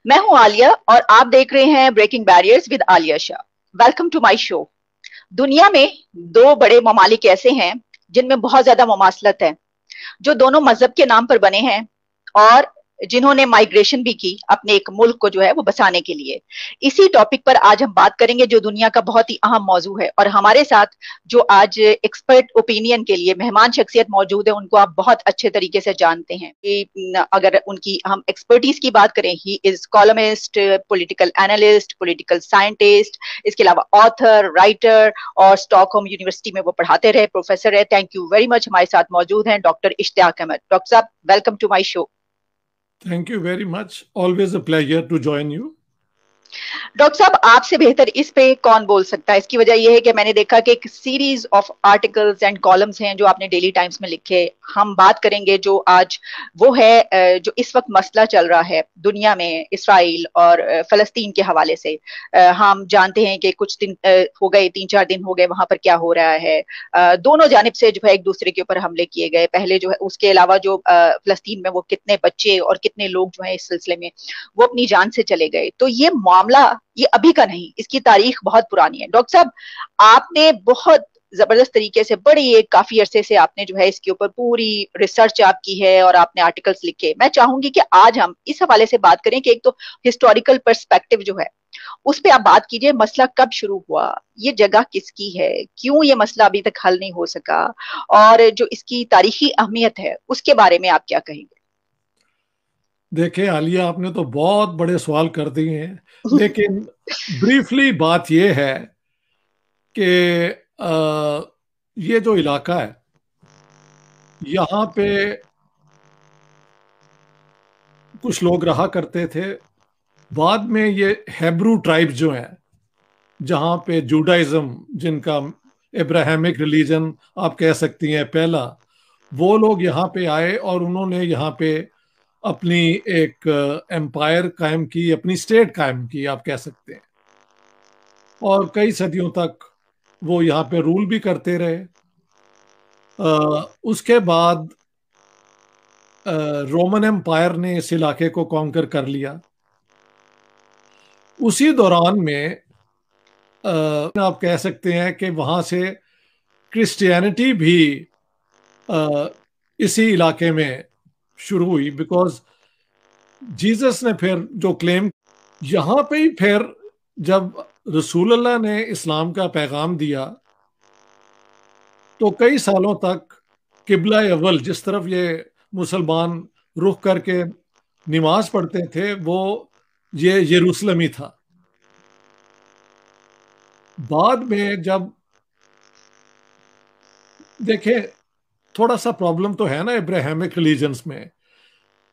मैं हूं आलिया और आप देख रहे हैं breaking barriers with Alia Shah. Welcome to my show. दुनिया में दो बड़े ममालिक ऐसे हैं जिनमें बहुत ज्यादा ममासलत है, जो दोनों मजहब के नाम पर बने हैं और जिन्होंने माइग्रेशन भी की अपने एक मुल्क को जो है वो बसाने के लिए। इसी टॉपिक पर आज हम बात करेंगे जो दुनिया का बहुत ही अहम मौजू है, और हमारे साथ जो आज एक्सपर्ट ओपिनियन के लिए मेहमान शख्सियत मौजूद है उनको आप बहुत अच्छे तरीके से जानते हैं कि अगर उनकी हम एक्सपर्टीज की बात करें, he is columnist, political analyst, political scientist, इसके अलावा ऑथर, राइटर, और स्टॉकहोम यूनिवर्सिटी में वो पढ़ाते रहे, प्रोफेसर है। Thank you very much. हमारे साथ मौजूद हैं डॉक्टर इश्तियाक अहमद। डॉक्टर साहब, welcome to my show. Thank you very much. Always a pleasure to join you. Doctor साहब, आपसे बेहतर इस पे कौन बोल सकता है? इसकी वजह यह है कि मैंने देखा कि एक series of articles and columns हैं जो आपने डेली टाइम्स में लिखे। हम बात करेंगे जो आज वो है, जो इस वक्त मसला चल रहा है दुनिया में, इसराइल और फलस्तीन के हवाले से। हम जानते हैं कि कुछ दिन हो गए, 3-4 दिन हो गए, वहां पर क्या हो रहा है। दोनों जानिब से जो है एक दूसरे के ऊपर हमले किए गए पहले जो है। उसके अलावा जो फलस्तीन में वो कितने बच्चे और कितने लोग जो है इस सिलसिले में वो अपनी जान से चले गए। तो ये मामला ये अभी का नहीं, इसकी तारीख बहुत पुरानी है। डॉक्टर साहब, आपने बहुत जबरदस्त तरीके से बड़ी एक काफी अरसे से आपने जो है इसके ऊपर पूरी रिसर्च आप की है और आपने आर्टिकल्स लिखे। मैं चाहूंगी कि आज हम इस हवाले से बात करें कि एक तो हिस्टोरिकल पर्सपेक्टिव जो है उस पे आप बात कीजिए। मसला कब शुरू हुआ, ये जगह किसकी है, क्यों ये मसला अभी तक हल नहीं हो सका, और जो इसकी तारीखी अहमियत है उसके बारे में आप क्या कहेंगे? देखिए आलिया, आपने तो बहुत बड़े सवाल कर दिए हैं, लेकिन ब्रीफली बात यह है कि ये जो इलाका है, यहाँ पे कुछ लोग रहा करते थे। बाद में ये हेब्रू ट्राइब जो है, जहाँ पे जुडाइज्म, जिनका इब्राहिमिक रिलीजन आप कह सकती हैं पहला, वो लोग यहाँ पे आए और उन्होंने यहाँ पे अपनी एक एम्पायर कायम की, अपनी स्टेट कायम की आप कह सकते हैं। और कई सदियों तक वो यहाँ पे रूल भी करते रहे। उसके बाद रोमन एम्पायर ने इस इलाके को कॉन्कर कर लिया। उसी दौरान में आप कह सकते हैं कि वहाँ से क्रिश्चियनिटी भी अ, इसी इलाके में शुरू हुई, बिकॉज जीसस ने फिर जो क्लेम यहाँ पे ही फिर जब रसूल अल्लाह ने इस्लाम का पैगाम दिया, तो कई सालों तक किबला अव्वल, जिस तरफ ये मुसलमान रुख करके नमाज पढ़ते थे, वो ये यरूशलेम ही था। बाद में जब देखे, थोड़ा सा प्रॉब्लम तो है ना इब्राहिमिक रिलीजन्स में।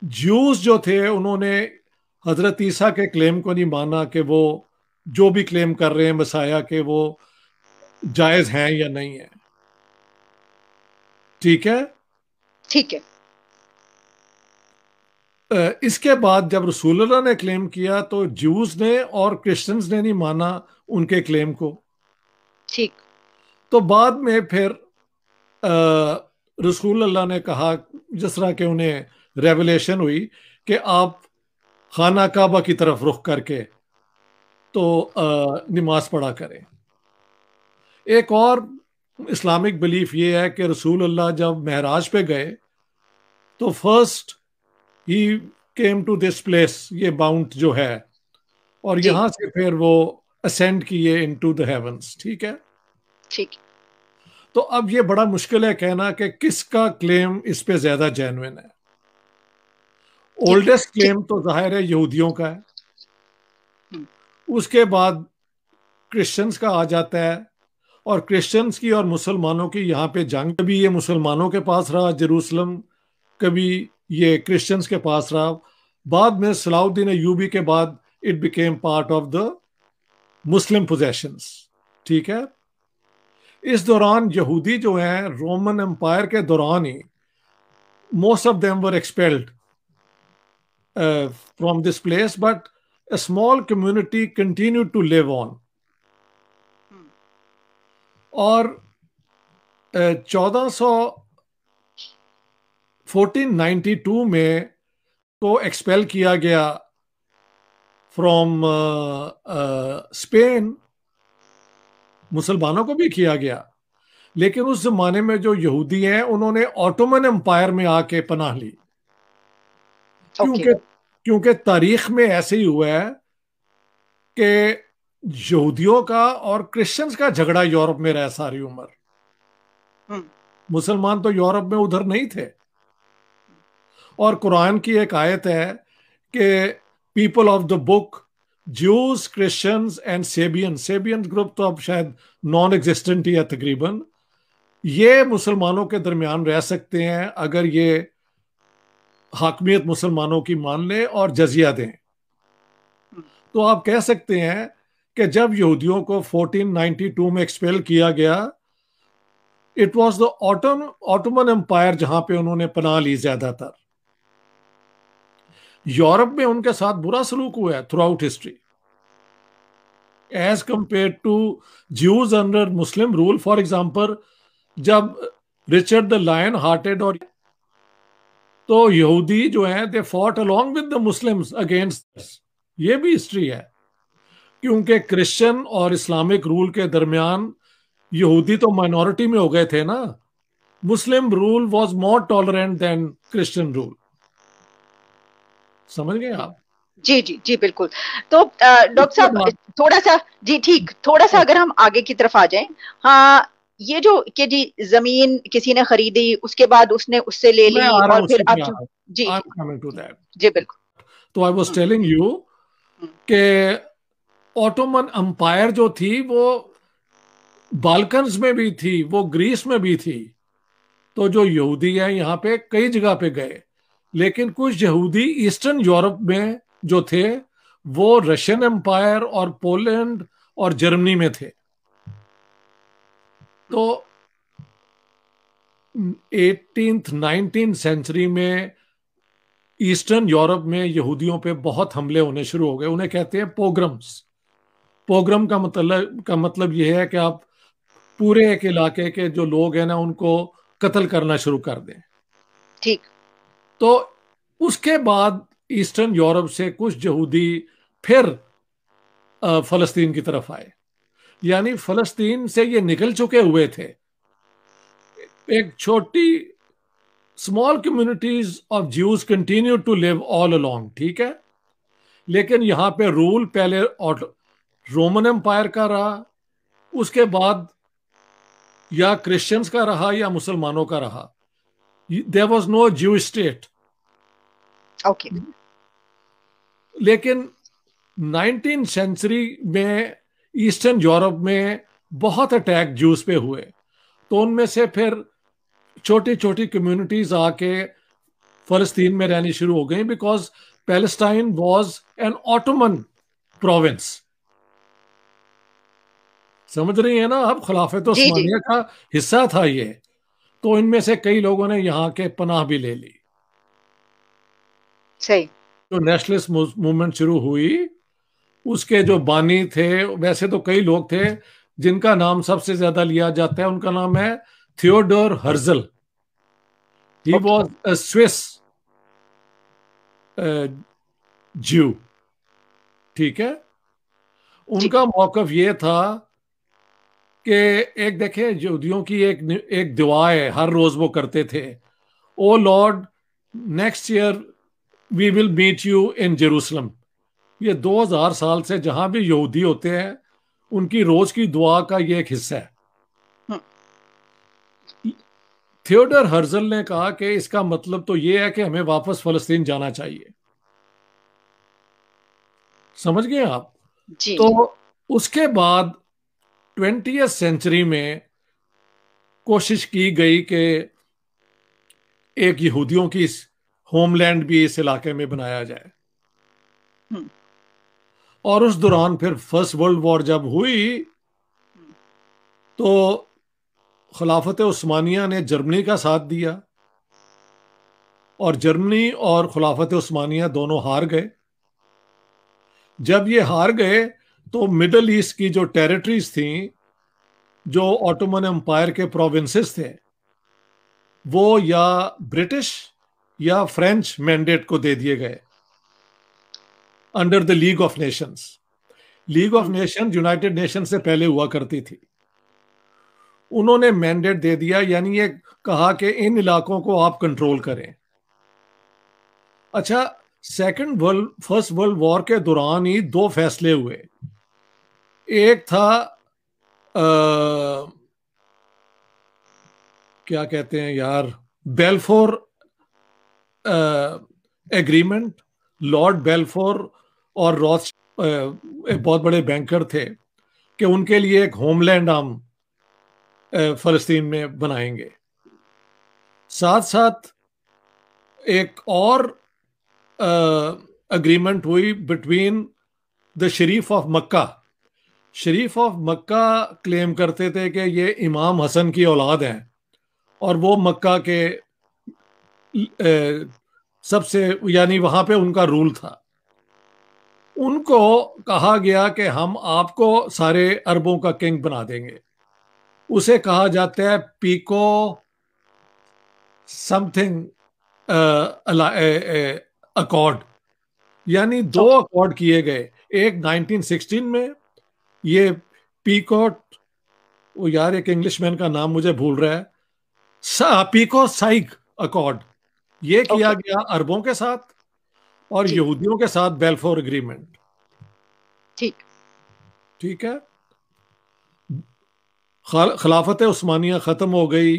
ज्यूज जो थे उन्होंने हजरत ईसा के क्लेम को नहीं माना कि वो जो भी क्लेम कर रहे हैं मसाया के, वो जायज हैं या नहीं है। ठीक है। ठीक है। इसके बाद जब रसूलुल्लाह ने क्लेम किया तो ज्यूज ने और क्रिश्चियंस ने नहीं माना उनके क्लेम को। ठीक। तो बाद में फिर रसूलुल्लाह ने कहा, जिस तरह के उन्हें रेवलेशन हुई, कि आप खाना काबा की तरफ रुख करके तो नमाज पढ़ा करें। एक और इस्लामिक बिलीफ ये है कि रसूलुल्लाह जब महराज पे गए तो फर्स्ट ही केम टू दिस प्लेस, ये माउंट जो है, और जी। यहां से फिर वो असेंड किए इनटू द हेवंस। ठीक है। ठीक। तो अब ये बड़ा मुश्किल है कहना कि किसका क्लेम इस पे ज्यादा जेन्युइन है। ठीक। ओल्डेस्ट ठीक। क्लेम तो जाहिर है यहूदियों का है, हम्म। उसके बाद क्रिश्चियंस का आ जाता है। और क्रिश्चियंस की और मुसलमानों की यहाँ पे जंग, कभी ये मुसलमानों के पास रहा जेरूसलम, कभी ये क्रिश्चियंस के पास रहा। बाद में सलाउद्दीन अय्यूबी के बाद it became part of the Muslim possessions. ठीक है। इस दौरान यहूदी जो हैं, रोमन एम्पायर के दौरान ही most of them were expelled from this place, but a small community continued to live on। और 1492 में तो एक्सपेल किया गया फ्रॉम स्पेन, मुसलमानों को भी किया गया। लेकिन उस जमाने में जो यहूदी हैं उन्होंने ऑटोमन एम्पायर में आके पनाह ली, ओके। क्योंकि क्योंकि तारीख में ऐसे ही हुआ है कि यहूदियों का और क्रिश्चियंस का झगड़ा यूरोप में रहा सारी उम्र। मुसलमान तो यूरोप में उधर नहीं थे। और कुरान की एक आयत है कि people of the book, Jews, Christians and Sabian, Sabian group तो अब शायद नॉन एग्जिस्टेंट ही है तकरीबन, ये मुसलमानों के दरमियान रह सकते हैं अगर ये हाकमियत मुसलमानों की मान ले और जजिया दें। तो आप कह सकते हैं कि जब यहूदियों को 1492 में एक्सपेल किया गया, it was the Ottoman Empire जहां पे उन्होंने पनाह ली। ज्यादातर यूरोप में उनके साथ बुरा सलूक हुआ है throughout history as compare to Jews under Muslim rule. For example, जब रिचर्ड द लायन हार्टेड और तो यहूदी जो हैं they fought along with the Muslims against, ये भी हिस्ट्री है। क्योंकि क्रिश्चियन और इस्लामिक रूल के दरमियान यहूदी तो माइनॉरिटी में हो गए थे ना। Muslim rule was more tolerant than Christian rule. समझ गए आप? जी जी जी बिल्कुल। तो डॉक्टर उसके साहब बाद थोड़ा सा, जी ठीक, थोड़ा सा अगर हम आगे की तरफ आ जाएं। हाँ, ये जो कि जी जमीन किसी ने खरीदी, उसके बाद उसने उससे ले मैं ली आ रहा और हूं, फिर उसी अब पे आ जो, रहा हूं। जी आई जी एम कमिंग टू दैट। जी बिल्कुल। तो I was hmm, telling you hmm, कि ऑटोमन अंपायर जो थी वो बाल्कन्स में भी थी, वो ग्रीस में भी थी। तो जो यहूदी हैं यहाँ पे कई जगह पे गए, लेकिन कुछ यहूदी ईस्टर्न यूरोप में जो थे वो रशियन एम्पायर और पोलैंड और जर्मनी में थे। तो 18th 19th सेंचुरी में ईस्टर्न यूरोप में यहूदियों पे बहुत हमले होने शुरू हो गए। उन्हें कहते हैं पोग्रम्स। पोग्रम का मतलब यह है कि आप पूरे एक इलाके के जो लोग हैं ना उनको कत्ल करना शुरू कर दें। ठीक। तो उसके बाद ईस्टर्न यूरोप से कुछ यहूदी फिर फलस्तीन की तरफ आए। यानी फलस्तीन से ये निकल चुके हुए थे। एक छोटी small communities of Jews continue to live all along, ठीक है। लेकिन यहाँ पे रूल पहले रोमन एम्पायर का रहा, उसके बाद या क्रिश्चियंस का रहा या मुसलमानों का रहा। देयर वाज नो ज्यू स्टेट। ओके। लेकिन 19th सेंचुरी में ईस्टर्न यूरोप में बहुत अटैक ज्यूज पे हुए। तो उनमें से फिर छोटी छोटी कम्युनिटीज आके फलस्तीन में रहनी शुरू हो गई, because Palestine was an Ottoman province. समझ रही है ना आप? खिलाफत जी जी उस्मानिया का हिस्सा था ये। तो इनमें से कई लोगों ने यहाँ के पनाह भी ले ली। सही। तो नेशनलिस्ट मूवमेंट शुरू हुई, उसके जो बानी थे, वैसे तो कई लोग थे, जिनका नाम सबसे ज्यादा लिया जाता है उनका नाम है Theodore Herzl. He okay. Was a Swiss ज्यू, ठीक है। जी। उनका मौकफ ये था कि एक देखे यहूदियों की एक दुआ है, हर रोज वो करते थे, O Lord next year we will meet you in Jerusalem. ये 2000 साल से जहां भी यहूदी होते हैं उनकी रोज की दुआ का ये एक हिस्सा है। हम्म, थियोडर हर्जल ने कहा कि इसका मतलब तो ये है कि हमें वापस फलस्तीन जाना चाहिए। समझ गए आप? जी तो जी। उसके बाद 20th सेंचुरी में कोशिश की गई कि एक यहूदियों की होमलैंड भी इस इलाके में बनाया जाए। हम्म, और उस दौरान फिर फर्स्ट वर्ल्ड वॉर जब हुई तो खिलाफत उस्मानिया ने जर्मनी का साथ दिया, और जर्मनी और खिलाफत उस्मानिया दोनों हार गए। जब ये हार गए तो मिडल ईस्ट की जो टेरिटरीज थी, जो ऑटोमन एम्पायर के प्रोविंसेस थे, वो या ब्रिटिश या फ्रेंच मैंडेट को दे दिए गए। Under the league of Nations. League of Nations United nation से पहले हुआ करती थी। उन्होंने मैंडेट दे दिया, यानी ये कहा कि इन इलाकों को आप कंट्रोल करें। अच्छा, फर्स्ट वर्ल्ड वॉर के दौरान ही दो फैसले हुए। एक था क्या कहते हैं यार, बेल्फोर एग्रीमेंट। लॉर्ड बेल्फोर और रॉस बहुत बड़े बैंकर थे कि उनके लिए एक होमलैंड हम फलस्तीन में बनाएंगे। साथ साथ एक और अग्रीमेंट हुई between the Sharif of Mecca. Sharif of Mecca claim करते थे कि ये इमाम हसन की औलाद हैं और वो मक्का के सबसे, यानी वहां पे उनका रूल था। उनको कहा गया कि हम आपको सारे अरबों का किंग बना देंगे। उसे कहा जाता है पीको समथिंग अकॉर्ड, यानी दो अकॉर्ड किए गए। एक 1916 में, ये पीकोट, वो यार एक इंग्लिशमैन का नाम मुझे भूल रहा है, पीको साइक अकॉर्ड, ये किया गया अरबों के साथ, और यहूदियों के साथ बेल्फोर एग्रीमेंट। ठीक ठीक है। खिलाफत उस्मानिया खत्म हो गई।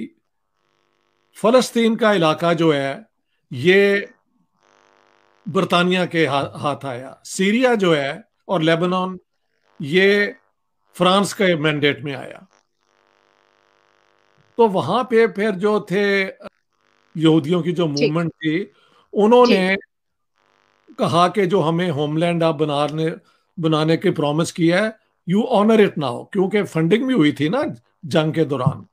फलस्तीन का इलाका जो है ये बरतानिया के हाथ आया। सीरिया जो है और लेबनान, ये फ्रांस के मैंडेट में आया। तो वहां पे फिर जो थे यहूदियों की जो मूवमेंट थी, उन्होंने कहा कि जो हमें होमलैंड आप बनाने के प्रॉमिस किया है, यू ऑनर इट नाउ, क्योंकि फंडिंग भी हुई थी ना जंग के दौरान।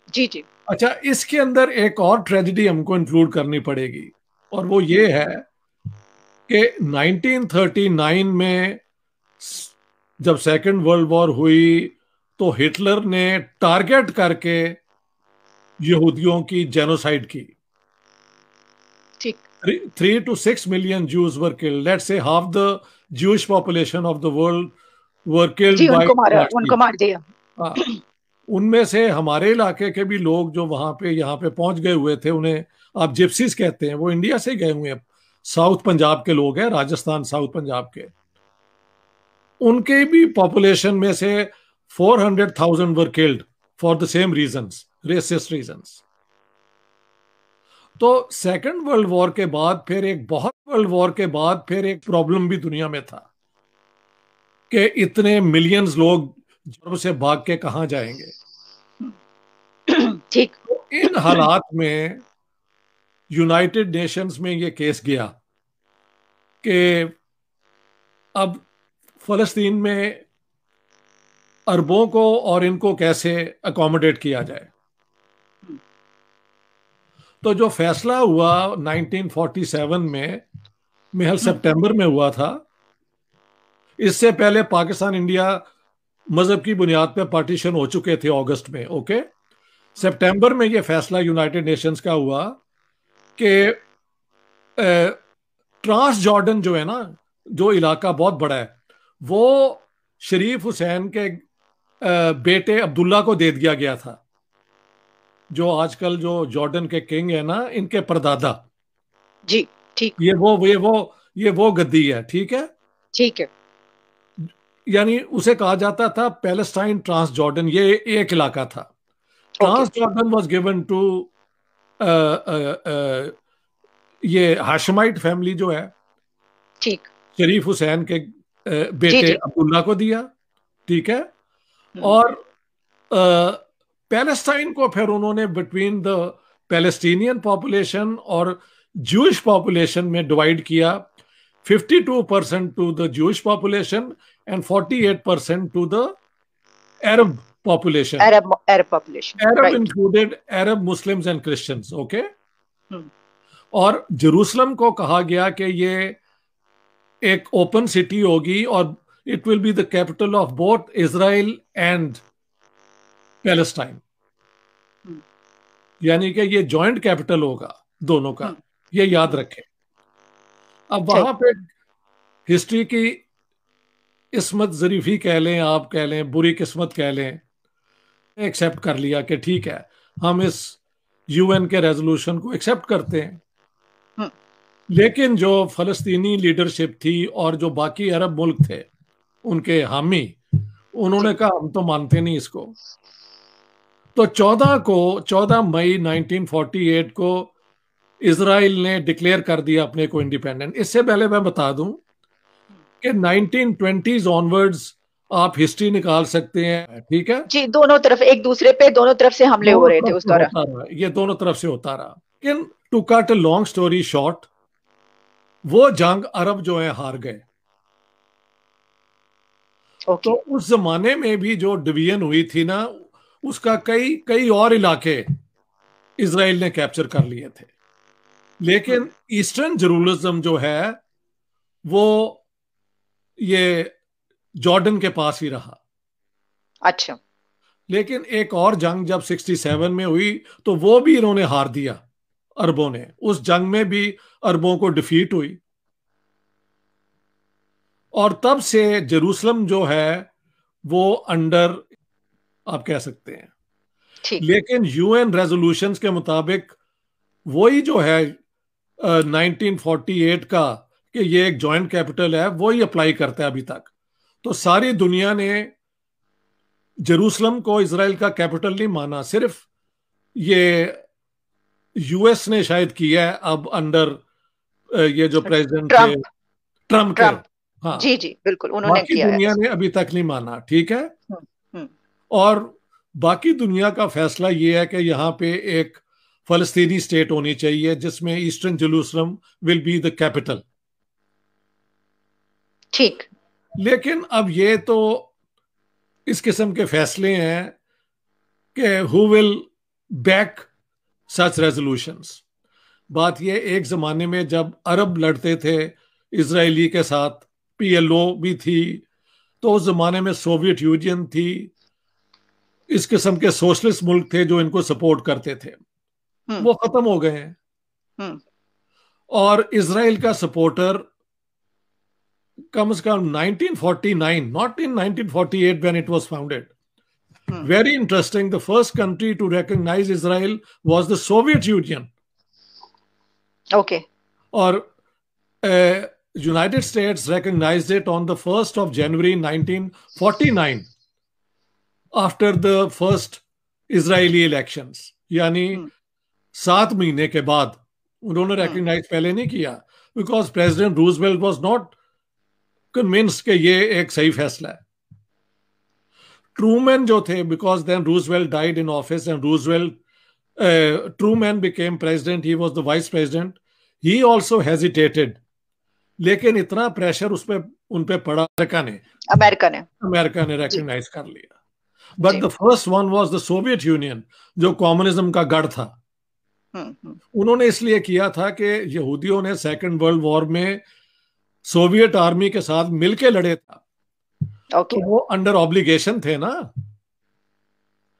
जी जी। अच्छा, इसके अंदर एक और ट्रेजेडी हमको इंक्लूड करनी पड़ेगी, और वो ये है कि 1939 में जब सेकेंड वर्ल्ड वॉर हुई तो हिटलर ने टारगेट करके यहूदियों की जेनोसाइड की। ठीक। 3 to 6 million Jews were killed. Let's say half the Jewish population of the world were killed ji, by उनको मार दिया। हाँ, उनमें से हमारे इलाके के भी लोग जो वहां पे यहाँ पे पहुंच गए हुए थे, उन्हें आप जिप्सीज कहते हैं, वो इंडिया से गए हुए हैं। साउथ पंजाब के लोग हैं, राजस्थान साउथ पंजाब के। उनके भी पॉपुलेशन में से 400,000 were killed for the same reasons, racist reasons. तो सेकेंड वर्ल्ड वॉर के बाद फिर एक प्रॉब्लम भी दुनिया में था कि इतने मिलियंस लोग जब से भाग के कहां जाएंगे। ठीक। तो इन हालात में यूनाइटेड नेशंस में ये केस गया कि अब फलस्तीन में अरबों को और इनको कैसे अकोमोडेट किया जाए। तो जो फैसला हुआ 1947 में, महल सितंबर में हुआ था। इससे पहले पाकिस्तान इंडिया मजहब की बुनियाद पर पार्टीशन हो चुके थे अगस्त में। ओके, सितंबर में यह फैसला यूनाइटेड नेशंस का हुआ कि ट्रांस जॉर्डन जो है ना, जो इलाका बहुत बड़ा है, वो शरीफ हुसैन के बेटे अब्दुल्ला को दे दिया गया था, जो आजकल जो जॉर्डन के किंग है ना, इनके परदादा। जी ठीक। ये वो गद्दी है। ठीक है। ठीक है। यानी उसे कहा जाता था पैलेस्टाइन ट्रांस जॉर्डन, ये एक इलाका था। Trans Jordan was given to ये हाशमाइट फैमिली जो है, ठीक, शरीफ हुसैन के बेटे अब्दुल्ला को दिया। ठीक है। और पैलेस्टाइन को फिर उन्होंने बिटवीन द पैलेस्टीनियन पॉपुलेशन और जूश पॉपुलेशन में डिवाइड किया। 52% to the Jewish population and 48% to the Arab population. Arab included Arab Muslims and Christians. Okay. और जेरूसलम को कहा गया कि ये एक ओपन सिटी होगी और it will be the capital of both Israel and Palestine, यानी कि ये जॉइंट कैपिटल होगा दोनों का, ये याद रखें। अब वहां पे हिस्ट्री की इस्मत जरीफी कह लें, आप कह लें, बुरी किस्मत कह लें, एक्सेप्ट कर लिया कि ठीक है, हम इस यूएन के रेजोल्यूशन को एक्सेप्ट करते हैं। हम्म, लेकिन जो फलस्तीनी लीडरशिप थी और जो बाकी अरब मुल्क थे उनके हामी, उन्होंने जी, कहा हम तो मानते नहीं इसको। तो 14 मई 1948 को इसराइल ने डिक्लेयर कर दिया अपने को इंडिपेंडेंट। इससे पहले मैं बता दूं कि 1920s ऑनवर्ड्स आप हिस्ट्री निकाल सकते हैं, ठीक है, जी, दोनों तरफ एक दूसरे पे, दोनों तरफ से हमले हो दोनों रहे थे तरफ उस से दौरान। होता रहा, ये दोनों तरफ से होता रहा। लेकिन to cut long story short, वो जंग अरब जो है हार गए। तो ओके। उस जमाने में भी जो डिवीजन हुई थी ना, उसका कई कई और इलाके इसराइल ने कैप्चर कर लिए थे। हम्म, लेकिन ईस्टर्न जेरूसलम जो है वो ये जॉर्डन के पास ही रहा। अच्छा। लेकिन एक और जंग जब 67 में हुई तो वो भी इन्होंने हार दिया, अरबों ने। उस जंग में भी अरबों को डिफीट हुई और तब से जेरूसलम जो है वो अंडर, आप कह सकते हैं। ठीक। लेकिन यूएन रेजोल्यूशंस के मुताबिक वही जो है 1948 का, कि ये एक जॉइंट कैपिटल है, वही अप्लाई करता है अभी तक। तो सारी दुनिया ने जेरूसलम को इसराइल का कैपिटल नहीं माना, सिर्फ ये यूएस ने शायद किया है अब अंडर ये जो प्रेसिडेंट थे ट्रम्प। ट्रम्प के। ट्रम्प। हाँ, जी जी, बिल्कुल उन्होंने बाकी किया है दुनिया ने इसको। अभी तक नहीं माना, ठीक है। हम्म। हम्म। और बाकी दुनिया का फैसला ये है कि यहाँ पे एक फलस्तीनी स्टेट होनी चाहिए जिसमें eastern Jerusalem will be the capital. ठीक। लेकिन अब ये तो इस किस्म के फैसले हैं कि who will back such resolutions. बात ये, एक जमाने में जब अरब लड़ते थे इसराइली के साथ, पीएलओ भी थी, तो उस जमाने में सोवियत यूनियन थी, इस किस्म के सोशलिस्ट मुल्क थे जो इनको सपोर्ट करते थे, हम्म। वो खत्म हो गए हैं। हम्म। और इसराइल का सपोर्टर कम से कम 1949, not in 1948 when it was founded. Hmm. Very interesting, the first country to recognize Israel was the Soviet Union. Okay. और United States recognized it on the 1st of January 1949 after the first Israeli elections. यानी हम्म। 7 महीने के बाद उन्होंने हम्म। Recognise पहले नहीं किया, because President Roosevelt was not convinced कि ये एक सही फैसला है। ट्रूमैन जो थे, because then Roosevelt died in office and Roosevelt Truman became president, he was the vice president, he also hesitated. लेकिन इतना प्रेशर उस पे उन पे पड़ा, अमेरिका ने। अमेरिका ने जी। रिकग्नाइज कर लिया। बट जी। The first one was the Soviet Union, जो कम्युनिज्म का गढ़ था। हम्म। हम्म। उन्होंने इसलिए किया था कि यहूदियों ने सेकेंड वर्ल्ड वॉर में सोवियत आर्मी के साथ मिलके लड़े था, तो ओके। वो अंडर ऑब्लिगेशन थे ना,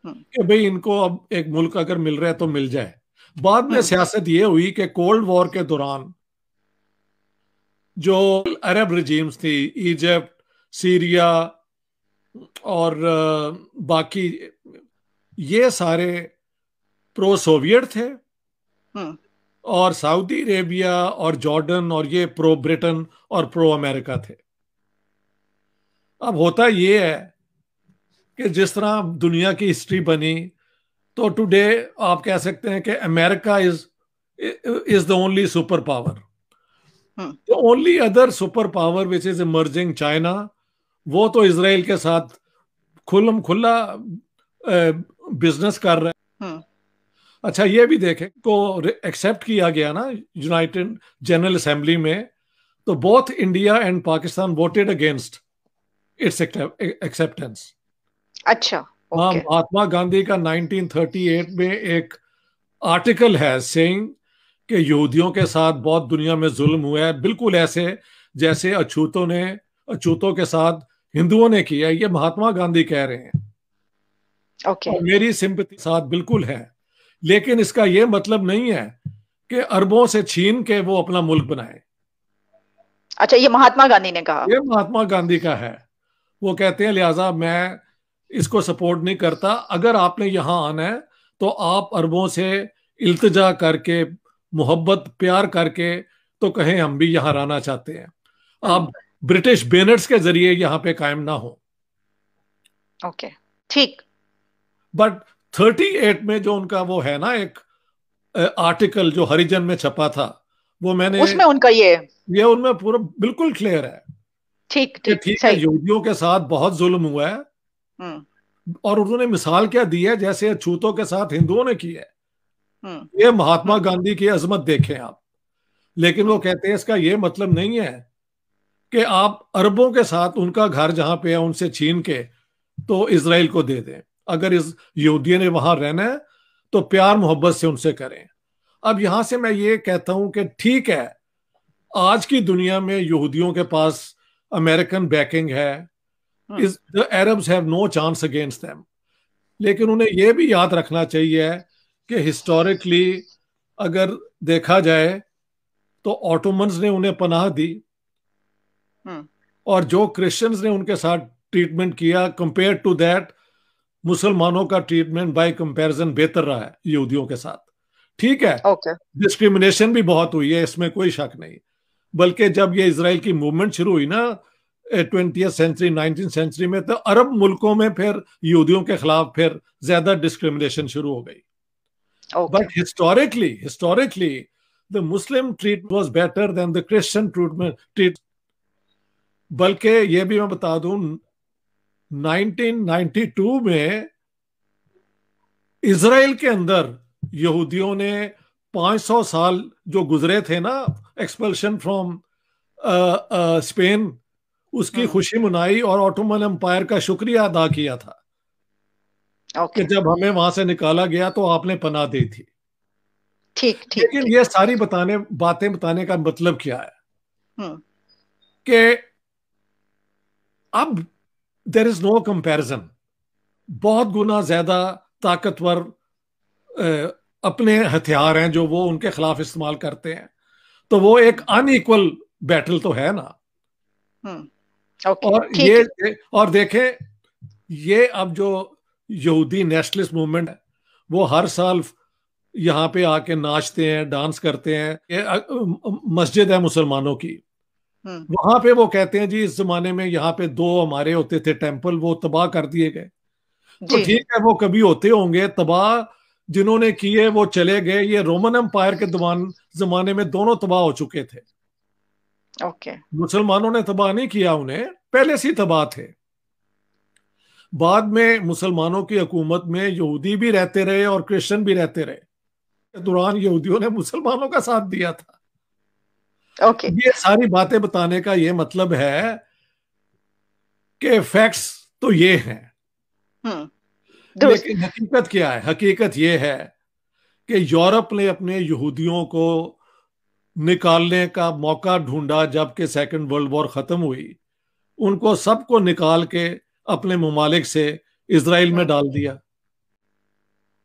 हम्म। कि भाई इनको अब एक मुल्क अगर मिल रहा है तो मिल जाए। बाद में हम्म। सियासत ये हुई कि कोल्ड वॉर के दौरान जो अरब रिजीम्स थी, इजिप्ट, सीरिया और बाकी, ये सारे प्रो सोवियत थे, हम्म। और सऊदी अरेबिया और जॉर्डन और ये प्रो ब्रिटेन और प्रो अमेरिका थे। अब होता ये है कि जिस तरह दुनिया की हिस्ट्री बनी, तो टुडे आप कह सकते हैं कि America is is the only super power. Hmm. The only other super power which is emerging, China, वो तो इसराइल के साथ खुल्लम खुल्ला बिजनेस कर रहा है। हम्म। अच्छा, ये भी देखें को एक्सेप्ट किया गया ना यूनाइटेड जनरल असेंबली में, तो both India and Pakistan voted against it's acceptance. अच्छा। हाँ, ओके। महात्मा गांधी का 1938 में एक आर्टिकल है सेइंग कि यहूदियों के साथ बहुत दुनिया में जुल्म हुआ है, बिल्कुल ऐसे जैसे अछूतों के साथ हिंदुओं ने किया। ये महात्मा गांधी कह रहे हैं ओके। और मेरी सिंपैथी साथ बिल्कुल है। लेकिन इसका यह मतलब नहीं है कि अरबों से छीन के वो अपना मुल्क बनाए। अच्छा, ये महात्मा गांधी ने कहा? ये महात्मा गांधी का है। वो कहते हैं लिहाजा मैं इसको सपोर्ट नहीं करता, अगर आपने यहां आना है तो आप अरबों से इल्तिजा करके, मोहब्बत प्यार करके तो कहें हम भी यहां रहना चाहते हैं। हम्म। आप ब्रिटिश बेनर्स के जरिए यहां पे कायम ना हो। ओके, ठीक। बट 38 में जो उनका वो है ना एक आर्टिकल जो हरिजन में छपा था, वो मैंने, उसमें उनका ये उनमें पूरा बिल्कुल क्लियर है ठीक कि ठीक ठीक है सही। यहूदियों के साथ बहुत जुल्म हुआ है, हम्म। और उन्होंने मिसाल क्या दी है जैसे छूतों के साथ हिंदुओं ने की है। हम्म। ये महात्मा हम्म। गांधी की अजमत देखें आप। लेकिन वो हम्म। कहते हैं इसका ये मतलब नहीं है कि आप अरबों के साथ उनका घर जहां पे है उनसे छीन के तो इसराइल को दे दें। अगर इस यहूदियों ने वहां रहना है तो प्यार मोहब्बत से उनसे करें। अब यहां से मैं ये कहता हूं कि ठीक है, आज की दुनिया में यहूदियों के पास अमेरिकन बैकिंग है, hmm. Is the Arabs have no chance against them. लेकिन उन्हें यह भी याद रखना चाहिए कि हिस्टोरिकली अगर देखा जाए तो ऑटोमन्स ने उन्हें पनाह दी, हम्म। और जो क्रिश्चियंस ने उनके साथ ट्रीटमेंट किया कंपेयर टू दैट, मुसलमानों का ट्रीटमेंट बाय कंपैरिजन बेहतर रहा है यहूदियों के साथ। ठीक है, ओके। डिस्क्रिमिनेशन भी बहुत हुई है, इसमें कोई शक नहीं। बल्कि जब ये इसराइल की मूवमेंट शुरू हुई ना 20th सेंचुरी 19th सेंचुरी में, तो अरब मुल्कों में फिर यहूदियों के खिलाफ फिर ज्यादा डिस्क्रिमिनेशन शुरू हो गई। Okay. But historically the Muslim treat was better than the Christian treat. बल्कि ये भी मैं बता दूं, 1992 में इसराइल के अंदर यहूदियों ने 500 साल जो गुजरे थे ना एक्सपल्शन फ्रॉम स्पेन, उसकी हम्म। खुशी मनाई और ऑटोमन एम्पायर का शुक्रिया अदा किया था कि ओके। जब हमें वहां से निकाला गया तो आपने पनाह दी थी। ठीक ठीक लेकिन ठीक। ये सारी बातें बताने का मतलब क्या है हम्म। कि अब देर इज नो कंपैरिजन। बहुत गुना ज्यादा ताकतवर अपने हथियार हैं जो वो उनके खिलाफ इस्तेमाल करते हैं, तो वो एक अनइक्वल बैटल तो है ना। ओके, और ठीक है। और देखें, ये अब जो यहूदी नेशनलिस्ट मूवमेंट है वो हर साल यहाँ पे आके नाचते हैं, डांस करते हैं। ये मस्जिद है मुसलमानों की, हम्म। वहां पे वो कहते हैं जी इस जमाने में यहाँ पे दो हमारे होते थे टेंपल, वो तबाह कर दिए गए। तो जी जी। ठीक है, वो कभी होते होंगे तबाह, जिन्होंने किए वो चले गए। ये रोमन एम्पायर के जमाने में दोनों तबाह हो चुके थे। ओके। मुसलमानों ने तबाह नहीं किया उन्हें, पहले से ही तबाह थे। बाद में मुसलमानों की हुकूमत में यहूदी भी रहते रहे और क्रिश्चियन भी रहते रहे, के दौरान यहूदियों ने मुसलमानों का साथ दिया था। ओके। ये सारी बातें बताने का ये मतलब है कि फैक्ट्स तो ये हैं। हम्म। दुरुस्त। लेकिन हकीकत क्या है? हकीकत ये है कि यूरोप ने अपने यहूदियों को निकालने का मौका ढूंढा जबकि सेकंड वर्ल्ड वॉर खत्म हुई। उनको सबको निकाल के अपने ममालिक से इसराइल में हम्म। डाल दिया।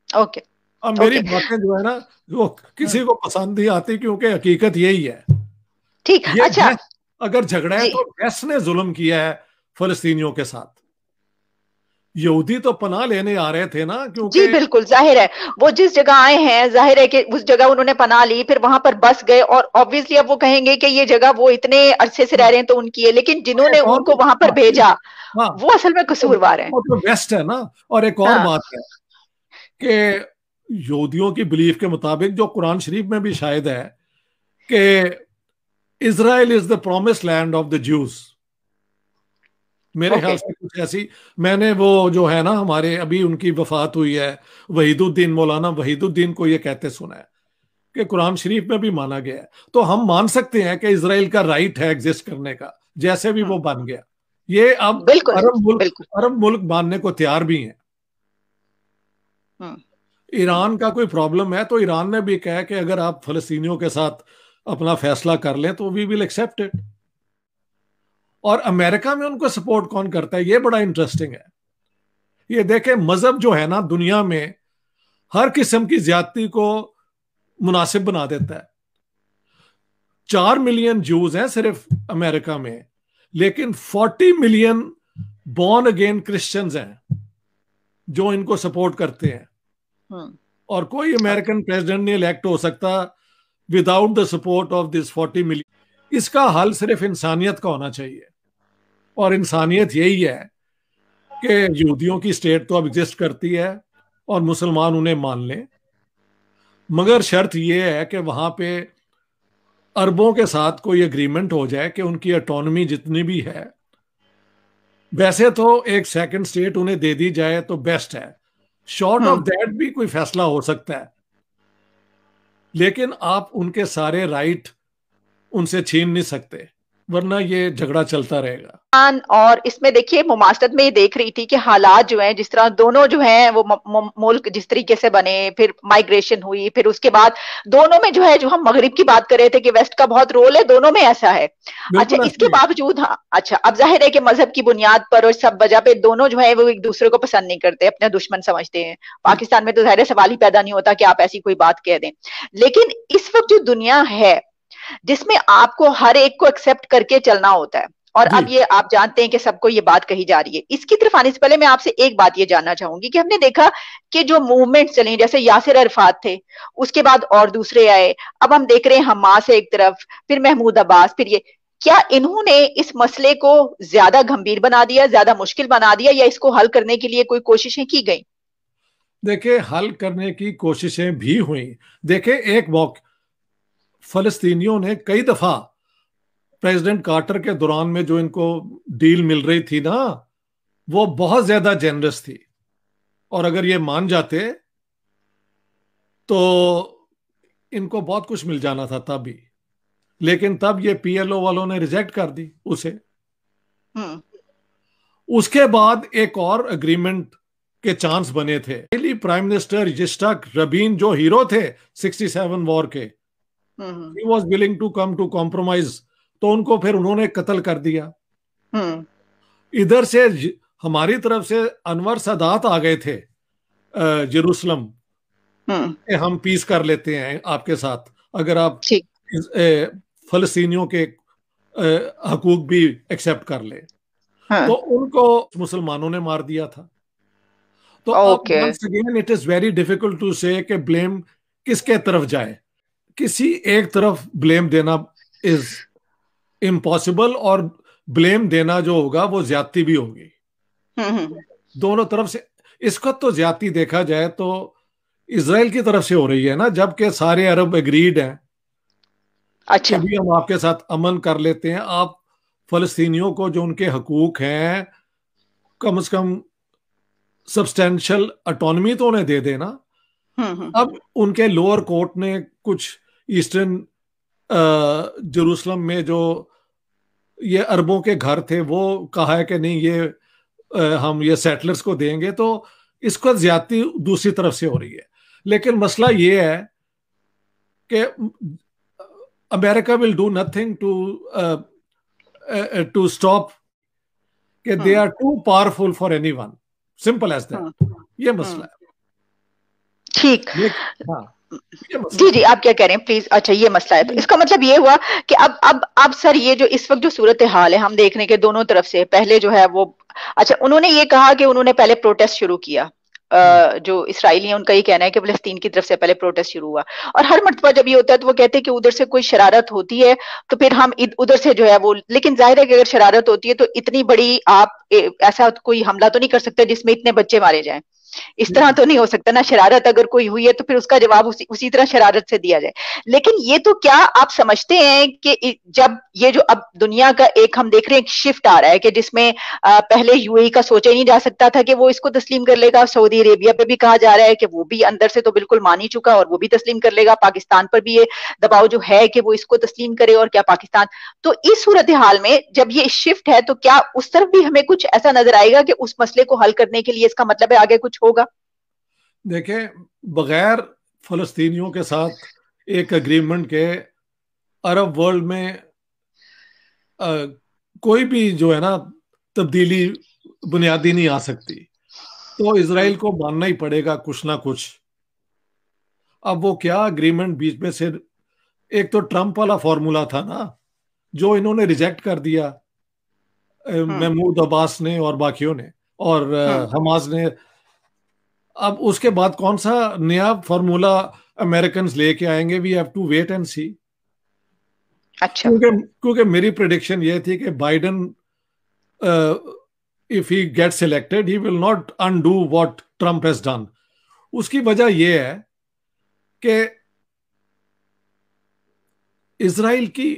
ओके। अब मेरी ओके। बातें जो है ना वो हम्म। किसी को पसंद नहीं आती, क्योंकि हकीकत यही है। ठीक, ये अच्छा। गैस, अगर झगड़ा है जी तो गैस ने जुल्म किया है फलस्तीनियों के साथ। यहूदी तो पनाह लेने आ रहे थे ना, जी, क्योंकि बिल्कुल जाहिर है। वो जिस जगह आए हैं, जाहिर है कि उस जगह उन्होंने पनाह ली, फिर वहां पर बस गए, और ऑब्वियसली अब वो कहेंगे कि ये जगह वो इतने अरसे से रह हाँ, रहे हैं तो उनकी है, लेकिन जिन्होंने एक और, उनको वहां पर हाँ, भेजा हाँ, वो असल में कसूरवार है। वो तो वेस्ट है ना। और एक और हाँ। बात है कि यहूदियों की बिलीफ के मुताबिक, जो कुरान शरीफ में भी शायद है, कि Israel is the promise land of the Jews. मेरे ख्याल ओके। से कुछ ऐसी, मैंने वो जो है ना हमारे अभी उनकी वफात हुई है वहीदुद्दीन, मौलाना वहीदुद्दीन को ये कहते सुना है कि कुरान शरीफ में भी माना गया है। तो हम मान सकते हैं कि इसराइल का राइट है एग्जिस्ट करने का, जैसे भी वो बन गया। ये अब बिल्कुल बिल्कुल। अरब मुल्क मानने को तैयार भी हैं। हम्म। ईरान का कोई प्रॉब्लम है तो ईरान ने भी कहा कि अगर आप फलस्तीनियों के साथ अपना फैसला कर लें तो वी विल एक्सेप्ट इट। और अमेरिका में उनको सपोर्ट कौन करता है, ये बड़ा इंटरेस्टिंग है। ये देखें, मजहब जो है ना दुनिया में हर किस्म की ज्यादती को मुनासिब बना देता है। 4 मिलियन जूस हैं सिर्फ अमेरिका में, लेकिन 40 मिलियन बॉर्न अगेन क्रिश्चियंस हैं जो इनको सपोर्ट करते हैं। हम्म। और कोई अमेरिकन प्रेसिडेंट नहीं इलेक्ट हो सकता without the support of this 40 million. इसका हल सिर्फ इंसानियत का होना चाहिए, और इंसानियत यही है कि यहूदियों की स्टेट तो अब एग्जिस्ट करती है और मुसलमान उन्हें मान लें, मगर शर्त यह है कि वहां पे अरबों के साथ कोई एग्रीमेंट हो जाए कि उनकी ऑटोनॉमी जितनी भी है, वैसे तो एक सेकंड स्टेट उन्हें दे दी जाए तो बेस्ट है। Short of hmm. दैट भी कोई फैसला हो सकता है, लेकिन आप उनके सारे राइट उनसे छीन नहीं सकते, वरना ये झगड़ा चलता रहेगा। और इसमें देखिए मुमासत में ये देख रही थी कि हालात जो हैं, जिस तरह दोनों जो हैं वो मुल्क जिस तरीके से बने, फिर माइग्रेशन हुई, फिर उसके बाद दोनों में जो है, जो हम मगरिब की बात कर रहे थे कि वेस्ट का बहुत रोल है, दोनों में ऐसा है। अच्छा, बिल्कुल इसके ऐसे ही है। बावजूद, हाँ, अच्छा, अब जाहिर है कि मजहब की बुनियाद पर और सब वजह पे दोनों जो है वो एक दूसरे को पसंद नहीं करते, अपने दुश्मन समझते हैं। पाकिस्तान में तो जाहिर है सवाल ही पैदा नहीं होता कि आप ऐसी कोई बात कह दें। लेकिन इस वक्त जो दुनिया है, जिसमें आपको हर एक को एक्सेप्ट करके चलना होता है, और जी अब ये आप जानते हैं कि सबको ये बात कही जा रही है, इसकी तरफ आने से पहले मैं आपसे एक बात ये जानना चाहूंगी कि हमने देखा कि जो मूवमेंट चली, जैसे यासिर अरफात थे, उसके बाद और दूसरे आए, अब हम देख रहे हैं हमास है एक तरफ, फिर महमूद अब्बास, फिर ये, क्या इन्होंने इस मसले को ज्यादा गंभीर बना दिया, ज्यादा मुश्किल बना दिया, या इसको हल करने के लिए कोई कोशिशें की गई? देखिए, हल करने की कोशिशें भी हुई। देखिए, एक मौके फलस्तीनियों ने कई दफा प्रेसिडेंट कार्टर के दौरान में जो इनको डील मिल रही थी ना, वो बहुत ज्यादा जेनरस थी, और अगर ये मान जाते तो इनको बहुत कुछ मिल जाना था तब भी, लेकिन तब ये पीएलओ वालों ने रिजेक्ट कर दी उसे। हम्म। उसके बाद एक और एग्रीमेंट के चांस बने थे। पहली प्राइम मिनिस्टर यिtzhak रबीन जो हीरो थे 67 वॉर के, hmm. He was willing to come to compromise, तो उनको फिर उन्होंने कत्ल कर दिया। हम्म। इधर से हमारी तरफ से अनवर सादात आ गए थे जेरूसलम, हम्म। कि हम पीस कर लेते हैं आपके साथ अगर आप ठीक। फलस्तीनियों के हकूक भी एक्सेप्ट कर ले। तो हाँ। उनको मुसलमानों ने मार दिया था। तो अब okay. Once again it is very difficult to say कि ब्लेम किसके तरफ जाए। किसी एक तरफ ब्लेम देना इज इम्पॉसिबल, और ब्लेम देना जो होगा वो ज्यादती भी होगी हम्म। दोनों तरफ से। इसको तो ज्यादती देखा जाए तो इसराइल की तरफ से हो रही है ना, जबकि सारे अरब एग्रीड हैं कि अच्छा। भी हम आपके साथ अमन कर लेते हैं, आप फलस्तीनियों को जो उनके हकूक हैं कम से कम सब्सटेंशियल ऑटोनॉमी तो उन्हें दे देना। हम्म। अब उनके लोअर कोर्ट ने कुछ ईस्टर्न जेरूसलम में जो ये अरबों के घर थे वो कहा है कि नहीं, ये हम ये सेटलर्स को देंगे, तो इसको ज्यादती दूसरी तरफ से हो रही है। लेकिन मसला ये है कि America will do nothing to stop, कि they hmm. Are too powerful for anyone, simple as hmm. That. ये मसला हम्म। ठीक। है। हाँ, ये मसला जी है। जी, आप क्या कह रहे हैं प्लीज? अच्छा, ये मसला है, तो इसका मतलब ये हुआ कि अब सर, ये जो इस वक्त जो सूरत हाल है, हम देख रहे हैं कि दोनों तरफ से पहले जो है वो, अच्छा, उन्होंने ये कहा कि उन्होंने पहले प्रोटेस्ट शुरू किया, हम्म, जो इसराइली है उनका ये कहना है कि फलस्तीन की तरफ से पहले प्रोटेस्ट शुरू हुआ। और हर मर्तबा जब ये होता है तो वो कहते हैं कि उधर से कोई शरारत होती है तो फिर हम उधर से जो है वो, लेकिन जाहिर है कि अगर शरारत होती है तो इतनी बड़ी आप ऐसा कोई हमला तो नहीं कर सकते जिसमें इतने बच्चे मारे जाएं। इस तरह बिल्कुल। तो नहीं हो सकता ना, शरारत अगर कोई हुई है तो फिर उसका जवाब उसी तरह शरारत से दिया जाए। लेकिन ये तो, क्या आप समझते हैं कि जब ये जो अब दुनिया का एक हम देख रहे हैं शिफ्ट आ रहा है कि जिसमें पहले यूएई का सोचा ही नहीं जा सकता था कि वो इसको तस्लीम कर लेगा, सऊदी अरेबिया पे भी कहा जा रहा है कि वो भी अंदर से तो बिल्कुल मान ही चुका और वो भी तस्लीम कर लेगा, पाकिस्तान पर भी ये दबाव जो है कि वो इसको तस्लीम करे, और क्या पाकिस्तान, तो इस सूरत हाल में जब ये शिफ्ट है तो क्या उस तरफ भी हमें कुछ ऐसा नजर आएगा कि उस मसले को हल करने के लिए इसका मतलब है आगे कुछ होगा? देखें, बगैर फलस्तीनियों के साथ एक एग्रीमेंट के अरब वर्ल्ड में अ, कोई भी जो है ना तब्दीली बुनियादी नहीं आ सकती। तो इसराइल को मानना ही पड़ेगा कुछ ना कुछ। अब वो क्या एग्रीमेंट बीच में से एक तो ट्रम्प वाला फॉर्मूला था ना, जो इन्होंने रिजेक्ट कर दिया, महमूद अब्बास ने और बाकियों ने, और हमास ने। अब उसके बाद कौन सा नया फॉर्मूला अमेरिकन लेके आएंगे, we have to wait and see. अच्छा। क्योंकि मेरी प्रिडिक्शन ये थी कि Biden, if he gets elected, he will not undo what Trump has done. उसकी वजह यह है कि इजराइल की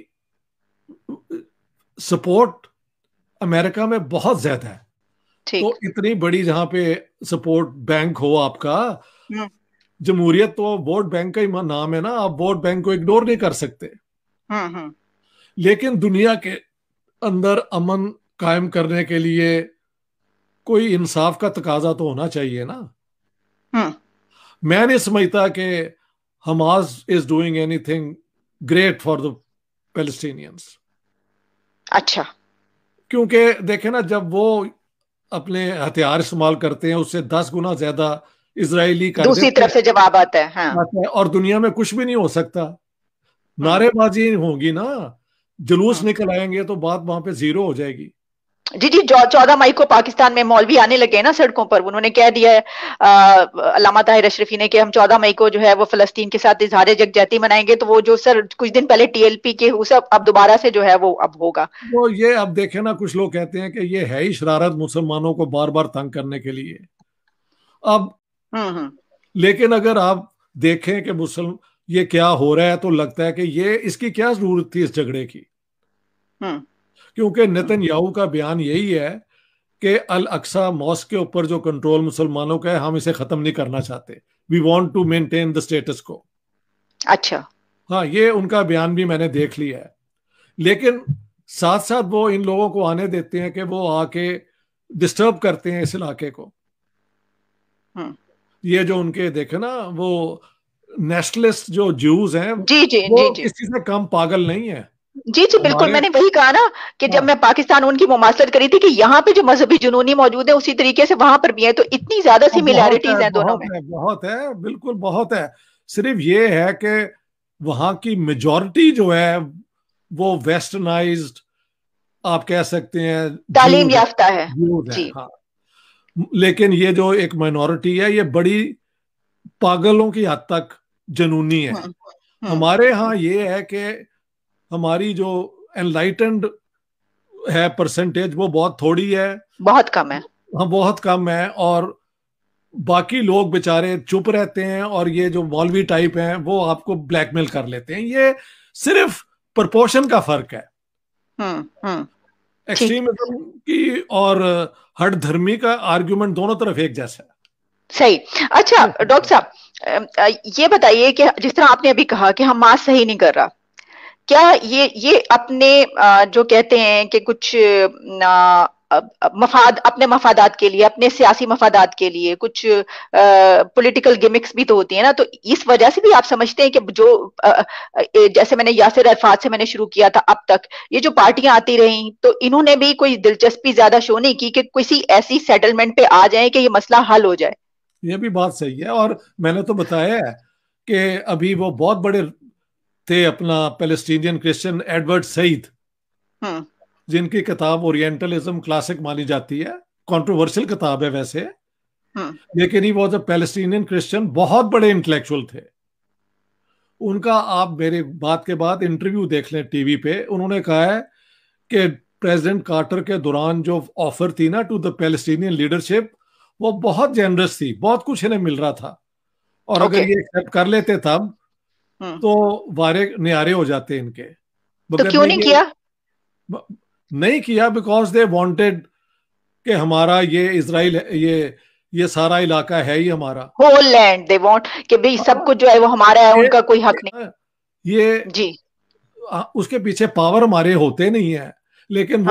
सपोर्ट अमेरिका में बहुत ज्यादा है। तो इतनी बड़ी जहां पे सपोर्ट बैंक हो आपका, जमहूरियत तो वोट बैंक का ही नाम है ना, आप वोट बैंक को इग्नोर नहीं कर सकते। लेकिन दुनिया के अंदर अमन कायम करने के लिए कोई इंसाफ का तकाजा तो होना चाहिए ना। मैं नहीं समझता कि Hamas is doing anything great for the Palestinians. अच्छा। क्योंकि देखे ना, जब वो अपने हथियार इस्तेमाल करते हैं उससे 10 गुना ज्यादा इजरायली कर दूसरी तरफ से जवाब आता है। हाँ। और दुनिया में कुछ भी नहीं हो सकता, नारेबाजी होगी ना, जुलूस निकल आएंगे तो बात वहां पे जीरो हो जाएगी। जी जी, 14 मई को पाकिस्तान में मौलवी आने लगे ना सड़कों पर। उन्होंने कह दिया है अल्लामा ताहिर अशरफी ने कि हम 14 मई को जो है वो फलस्तीन के साथ इजहार यकजहती मनाएंगे। तो वो जो सर कुछ दिन पहले टीएलपी के उस अब दोबारा से जो है वो अब होगा। वो ये अब देखे ना, कुछ लोग कहते हैं कि ये है ही शरारत मुसलमानों को बार बार तंग करने के लिए। अब लेकिन अगर आप देखें कि मुसलमान ये क्या हो रहा है, तो लगता है कि ये इसकी क्या जरूरत थी इस झगड़े की। क्योंकि नेतन्याहू का बयान यही है कि अल अक्सा मॉस्क के ऊपर जो कंट्रोल मुसलमानों का है, हम इसे खत्म नहीं करना चाहते, we want to maintain the status quo. अच्छा। हाँ, ये उनका बयान भी मैंने देख लिया है। लेकिन साथ साथ वो इन लोगों को आने देते हैं कि वो आके डिस्टर्ब करते हैं इस इलाके को। ये जो उनके देखे ना, वो नेशनलिस्ट जो ज्यूज हैं, जी जी वो जी किसी से कम पागल नहीं है। जी जी, बिल्कुल। मैंने वही कहा ना कि जब मैं पाकिस्तान उनकी मुमासलत करी थी कि यहाँ पे जो मजहबी जुनूनी मौजूद है उसी तरीके से वहां पर भी है। तो इतनी ज्यादा सिमिलैरिटीज हैं दोनों में। बहुत है, बिल्कुल बहुत है। सिर्फ ये है कि वहां की मेजॉरिटी जो है वो वेस्टर्नाइज्ड, आप कह सकते हैं, तालीम याफ्ता है। जी। हाँ, लेकिन ये जो एक माइनॉरिटी है, ये बड़ी पागलों की हद तक जनूनी है। हमारे यहाँ ये है कि हमारी जो एनलाइटेंड है परसेंटेज, वो बहुत थोड़ी है, बहुत कम है। हाँ, बहुत कम है। और बाकी लोग बेचारे चुप रहते हैं, और ये जो मौलवी टाइप हैं वो आपको ब्लैकमेल कर लेते हैं। ये सिर्फ प्रपोर्शन का फर्क है। एक्सट्रीमिज्म की और हर धर्मी का आर्गुमेंट दोनों तरफ एक जैसा है। सही। अच्छा डॉक्टर साहब, ये बताइए कि जिस तरह आपने अभी कहा कि हमास सही नहीं कर रहा, क्या ये अपने जो कहते हैं कि कुछ अपने मफादात के लिए, अपने सियासी मफादात के लिए कुछ पॉलिटिकल गिमिक्स भी तो होती है ना। तो इस वजह से भी आप समझते हैं कि जो जैसे मैंने यासिर अरफात से मैंने शुरू किया था, अब तक ये जो पार्टियां आती रही, तो इन्होंने भी कोई दिलचस्पी ज्यादा शो नहीं की कि किसी ऐसी सेटलमेंट पे आ जाए कि ये मसला हल हो जाए। ये भी बात सही है। और मैंने तो बताया है कि अभी वो बहुत बड़े थे अपना पैलेस्टीनियन क्रिश्चियन एडवर्ड सईद, जिनकी किताब ओरिएंटलिज्म क्लासिक मानी जाती है, कंट्रोवर्शियल किताब है वैसे, लेकिन ही वो जब पैलेस्टीनियन क्रिश्चियन बहुत बड़े इंटेलेक्चुअल थे। उनका आप मेरे बात के बाद इंटरव्यू देख लें टीवी पे, उन्होंने कहा है कि प्रेसिडेंट कार्टर के दौरान जो ऑफर थी ना टू द पैलेस्टीनियन लीडरशिप, वो बहुत जेनरस थी, बहुत कुछ इन्हें मिल रहा था। और अगर ये एक्सेप्ट कर लेते तब तो वारे न्यारे हो जाते इनके। तो क्यों नहीं किया? नहीं किया बिकॉज दे वांटेड कि हमारा ये इजराइल, ये सारा इलाका है ही हमारा, होल लैंड दे वांट कि भाई सब कुछ जो है वो हमारा है, उनका कोई हक नहीं। ये जी, उसके पीछे पावर हमारे होते नहीं है। लेकिन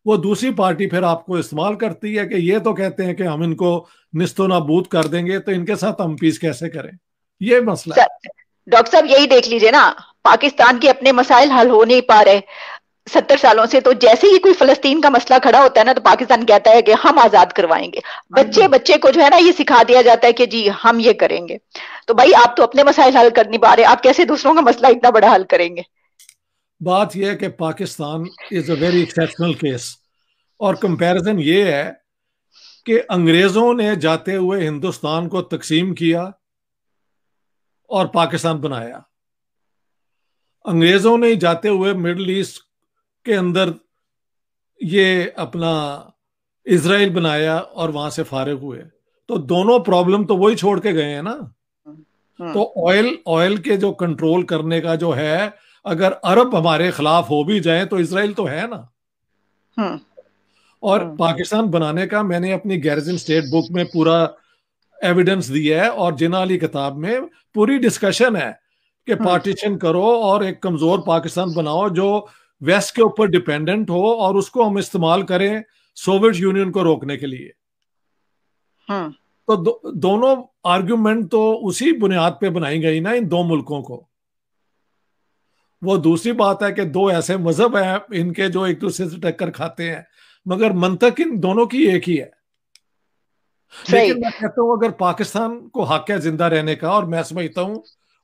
वो दूसरी पार्टी फिर आपको इस्तेमाल करती है कि ये तो कहते हैं कि हम इनको निस्तो नाबूद कर देंगे, तो इनके साथ हम पीस कैसे करें, ये मसला है। डॉक्टर साहब यही देख लीजिए ना, पाकिस्तान के अपने मसाइल हल हो नहीं पा रहे, 70 सालों से। तो जैसे ही कोई फलस्तीन का मसला खड़ा होता है ना, तो पाकिस्तान कहता है कि हम आजाद करवाएंगे। हाँ बच्चे जी। बच्चे को जो है ना, ये सिखा दिया जाता है कि जी हम ये करेंगे। तो भाई आप तो अपने मसाइल हल कर नहीं पा रहे, आप कैसे दूसरों का मसला इतना बड़ा हल करेंगे? बात यह है कि Pakistan is a very exceptional case, और कंपैरिजन ये है कि अंग्रेजों ने जाते हुए हिंदुस्तान को तकसीम किया और पाकिस्तान बनाया। अंग्रेजों ने जाते हुए मिडल ईस्ट के अंदर ये अपना इसराइल बनाया और वहां से फारिग हुए। तो दोनों प्रॉब्लम तो वही छोड़ के गए हैं ना। हम्म। तो ऑयल ऑयल के जो कंट्रोल करने का जो है, अगर अरब हमारे खिलाफ हो भी जाए तो इसराइल तो है ना। हम्म। और हम्म। पाकिस्तान बनाने का मैंने अपनी गैरजन स्टेट बुक में पूरा एविडेंस दिया है, और जिना अली किताब में पूरी डिस्कशन है कि हम्म। पार्टीशन करो और एक कमजोर पाकिस्तान बनाओ जो वेस्ट के ऊपर डिपेंडेंट हो, और उसको हम इस्तेमाल करें सोवियत यूनियन को रोकने के लिए। हम्म। तो दोनों आर्ग्यूमेंट तो उसी बुनियाद पे बनाई गई ना इन दो मुल्कों को। वो दूसरी बात है कि दो ऐसे मजहब हैं इनके जो एक दूसरे से टक्कर खाते हैं, मगर मंतक इन दोनों की एक ही है। सही। लेकिन मैं कहता हूं अगर पाकिस्तान को हक है जिंदा रहने का, और मैं समझता हूं,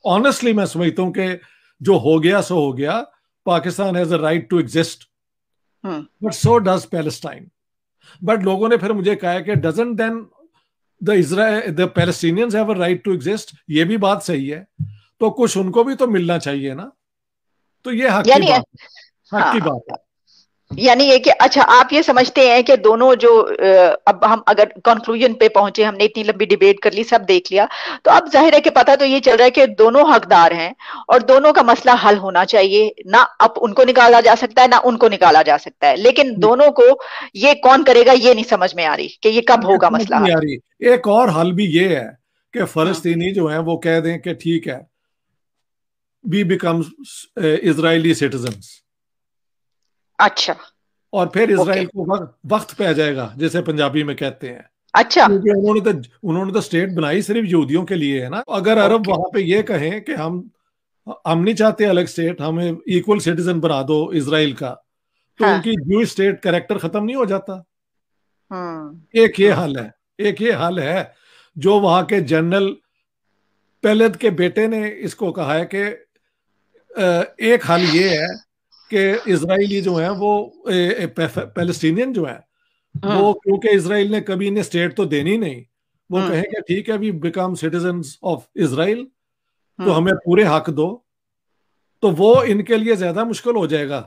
ऑनेस्टली मैं समझता हूं कि जो हो गया सो हो गया, Pakistan has a right to exist, hmm. But so does Palestine. But लोगों ने फिर मुझे कहा है कि doesn't then the Palestinians have a right to exist? ये भी बात सही है, तो कुछ उनको भी तो मिलना चाहिए ना। तो ये हक की यानी बात है, हक की हाँ, बात है। यानी ये कि अच्छा आप ये समझते हैं कि दोनों जो अब हम अगर कंक्लूजन पे पहुंचे, हमने इतनी लंबी डिबेट कर ली, सब देख लिया, तो अब जाहिर है कि पता तो ये चल रहा है कि दोनों हकदार हैं और दोनों का मसला हल होना चाहिए ना। अब उनको निकाला जा सकता है ना उनको निकाला जा सकता है, लेकिन दोनों को ये कौन करेगा ये नहीं समझ में आ रही कि ये कब ये होगा समझ मसला नहीं हल। आ रही। एक और हल भी ये है कि हम्म। फलस्तीनी जो हैं वो कह दें कि ठीक है, वी बिकम इजरायली सिटीजन्स, अच्छा। और फिर ओके। इसराइल को वक्त पे आ जाएगा, जैसे पंजाबी में कहते हैं। अच्छा। क्योंकि उन्होंने तो स्टेट बनाई सिर्फ यहूदियों के लिए है ना। अगर अरब ओके। वहां पे ये कहें कि हम नहीं चाहते अलग स्टेट, हमें इक्वल सिटीजन बना दो इसराइल का, तो हाँ। उनकी जूइश स्टेट कैरेक्टर खत्म नहीं हो जाता। हम्म। एक ये हम्म। हल है, एक ये हल है जो वहां के जनरल पेलेद के बेटे ने इसको कहा है कि एक हल ये है कि इसराइली जो है वो पैलेस्टीनियन जो है हम्म। वो, क्योंकि इसराइल ने कभी इन्हें स्टेट तो देनी नहीं, वो हम्म। कहेंगे ठीक है we become citizens of Israel, तो हम्म। हमें पूरे हक दो। तो वो इनके लिए ज्यादा मुश्किल हो जाएगा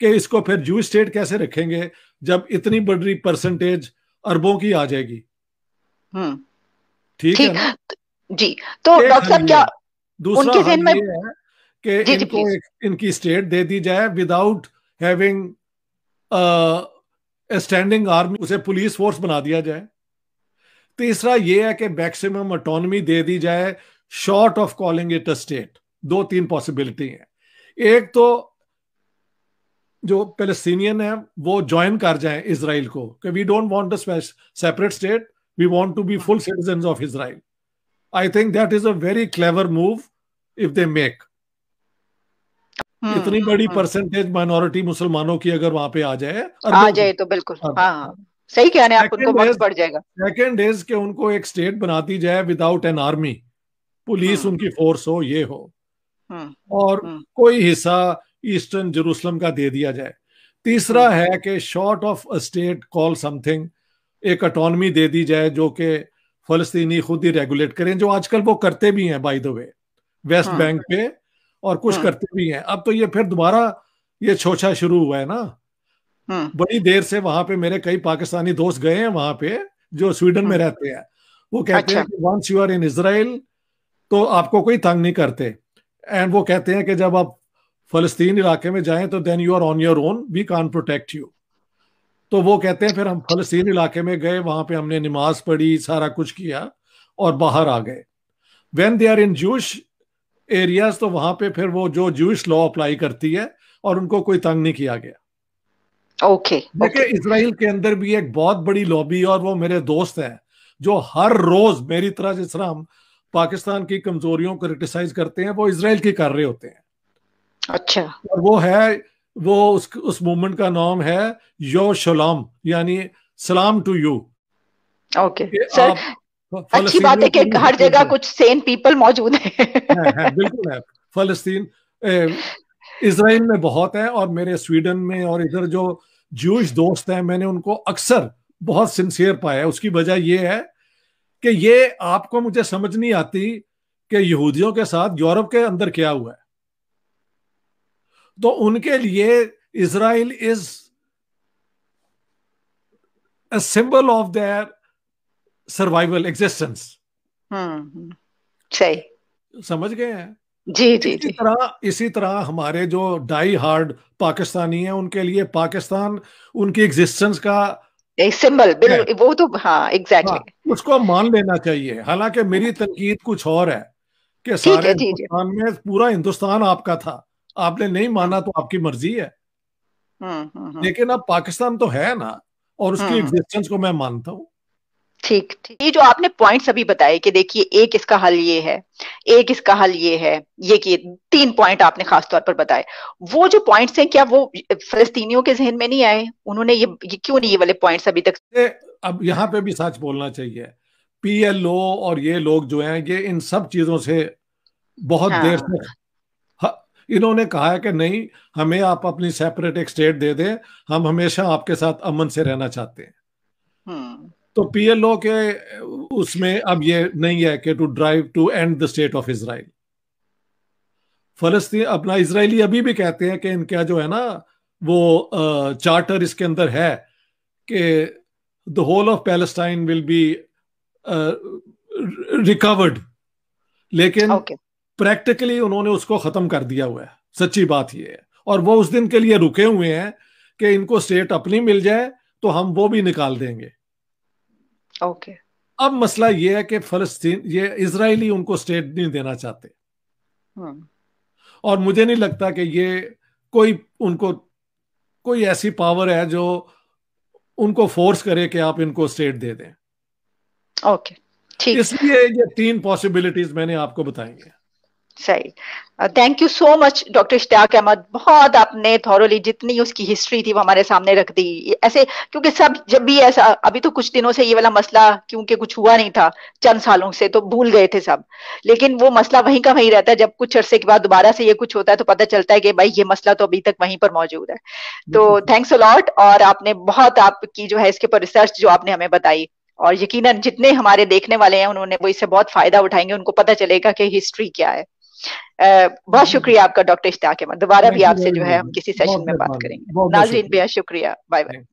कि इसको फिर जू स्टेट कैसे रखेंगे जब इतनी बड़ी परसेंटेज अरबों की आ जाएगी। हम्म। ठीक है ठीक। ना। जी। तो एक डॉक्टर हल साहब ये क्या है। दूसरा उनके हल जहन में? ये है कि जी जी इनको प्लीज। एक इनकी स्टेट दे दी जाए विदाउट हैविंग स्टैंडिंग आर्मी, उसे पुलिस फोर्स बना दिया जाए। तीसरा ये है कि मैक्सिमम ऑटोनॉमी दे दी जाए short of calling it a state. दो तीन पॉसिबिलिटी है। एक तो जो पैलेस्टीनियन है वो ज्वाइन कर जाए इसराइल को कि we don't want a separate state, we want to be full citizen of Israel. I think that is a very clever move if they make. Hmm. इतनी बड़ी हम्म। परसेंटेज माइनॉरिटी मुसलमानों की अगर वहां पे आ जाए, आ अरबों की। जाए तो बिल्कुल, अब हाँ हाँ, सही कह रहे हैं आप, उनको सेकंड वक्त इज पड़ जाएगा। सेकंड इज कि उनको एक स्टेट बनाती जाए विदाउट एन आर्मी, पुलिस हम्म। उनकी फोर्स हो, ये हो, हम्म। और हम्म। कोई हिस्सा ईस्टर्न जेरूसलम का दे दिया जाए। तीसरा हम्म। है कि short of a state call something, एक अटोनमी दे दी जाए जो कि फलस्तीनी खुद ही रेगुलेट करें, जो आजकल वो करते भी हैं by the way, West hmm. Bank पे, और कुछ हम्म। करते भी हैं। अब तो ये फिर दोबारा ये छोछा शुरू हुआ है ना। हम्म। बड़ी देर से वहां पे मेरे कई पाकिस्तानी दोस्त गए हैं वहां पे जो स्वीडन में हम्म। रहते हैं। वो कहते हैं अच्छा। कि once you are in Israel तो आपको कोई तंग नहीं करते, एंड वो कहते हैं कि जब आप फलस्तीन इलाके में जाएं तो then you are on your own, we can protect you. तो वो कहते हैं फिर हम फलस्तीन इलाके में गए, वहां पे हमने नमाज पढ़ी, सारा कुछ किया, और बाहर आ गए। When they are in Jewish areas तो वहां पे फिर वो जो जूश लॉ अप्लाई करती है, और उनको कोई तंग नहीं किया गया। ओके। देखिए ओके। इसराइल के अंदर भी एक बहुत बड़ी लॉबी, और वो मेरे दोस्त हैं जो हर रोज मेरी तरह, जिस तरह हम पाकिस्तान की कमजोरियों को क्रिटिसाइज करते हैं, वो इसराइल की कर रहे होते हैं। अच्छा। और वो है वो उस मूवमेंट का नाम है यो शलाम, यानी सलाम टू यू, ओके कि सर, आप अच्छी बात है फलस्तीनियों कि के लिए हर सपोर्ट जगह दें। कुछ सेन पीपल मौजूद हैं। है बिल्कुल है। फलस्तीन इसराइल में बहुत है, और मेरे स्वीडन में और इधर जो ज्यूइश दोस्त हैं, मैंने उनको अक्सर बहुत सिंसियर पाया है। उसकी वजह यह है कि ये आपको मुझे समझ नहीं आती कि यहूदियों के साथ यूरोप के अंदर क्या हुआ है। तो उनके लिए Israel is a symbol of their survival existence. सही। समझ गए हैं? जी जी इसी जी। तरह इसी तरह हमारे जो डाई हार्ड पाकिस्तानी हैं, उनके लिए पाकिस्तान उनकी एग्जिस्टेंस का एक सिंबल, है। बिल्कुल वो तो, हाँ हाँ, एग्जैक्टली। उसको मान लेना चाहिए। हालांकि मेरी तनकीद कुछ और है कि ठीक सारे है, जी जी। हिंदुस्तान में पूरा हिंदुस्तान आपका था, आपने नहीं हम्म माना तो आपकी मर्जी है। हम्म हम्म हम्म लेकिन अब पाकिस्तान तो है ना, और उसकी हम्म। एग्जिस्टेंस को मैं मानता हूँ। ठीक ठीक, ये जो आपने पॉइंट्स अभी बताए कि देखिए एक इसका हल ये है, एक इसका हल ये है, ये कि तीन पॉइंट आपने खास तौर पर बताए। वो जो पॉइंट्स हैं, क्या वो फलस्तीनियों के जहन में नहीं आए? उन्होंने ये क्यों नहीं, ये वाले पॉइंट्स अभी तक? ये अब यहाँ पे भी सच बोलना चाहिए। पीएलओ और ये लोग जो हैं, ये इन सब चीजों से बहुत देर हाँ। से इन्होंने कहा है कि नहीं, हमें आप अपनी सेपरेट एक स्टेट दे दें, हम हमेशा आपके साथ अमन से रहना चाहते हैं। हम्म। तो पीएलओ के उसमें अब ये नहीं है कि to drive to end the state of Israel. फलस्तीन अपना इसराइली अभी भी कहते हैं कि इनका जो है ना, वो चार्टर इसके अंदर है कि the whole of Palestine will be recovered. लेकिन ओके। प्रैक्टिकली उन्होंने उसको खत्म कर दिया हुआ है। सच्ची बात यह है, और वो उस दिन के लिए रुके हुए हैं कि इनको स्टेट अपनी मिल जाए तो हम वो भी निकाल देंगे। ओके। अब मसला यह है कि फलस्तीन, ये इजरायली उनको स्टेट नहीं देना चाहते, हम्म। और मुझे नहीं लगता कि ये कोई उनको कोई ऐसी पावर है जो उनको फोर्स करे कि आप इनको स्टेट दे दें। ओके। ठीक। इसलिए ये तीन पॉसिबिलिटीज मैंने आपको बताई हैं। सही। Thank you so much doctor Ishtiaq Ahmed, बहुत आपने थॉरोली जितनी उसकी हिस्ट्री थी वो हमारे सामने रख दी ऐसे, क्योंकि सब जब भी ऐसा, अभी तो कुछ दिनों से ये वाला मसला क्योंकि कुछ हुआ नहीं था, चंद सालों से तो भूल गए थे सब, लेकिन वो मसला वहीं का वहीं रहता है। जब कुछ अरसे के बाद दोबारा से ये कुछ होता है तो पता चलता है कि भाई ये मसला तो अभी तक वहीं पर मौजूद है। तो बिल्कुल। थैंक्स अ लॉट, और आपने बहुत, आपकी जो है इसके ऊपर रिसर्च जो आपने हमें बताई, और यकीनन जितने हमारे देखने वाले हैं उन्होंने वो इससे बहुत फायदा उठाएंगे, उनको पता चलेगा कि हिस्ट्री क्या है। बहुत शुक्रिया आपका डॉक्टर इश्तियाक अहमद, दोबारा भी थैंक यू आपसे वेरी जो है मच। हम किसी बहुत सेशन में बात मेहरबानी, करेंगे। बहुत बहुत नाजरीन शुक्रिया। बेहद शुक्रिया, बाय बाय।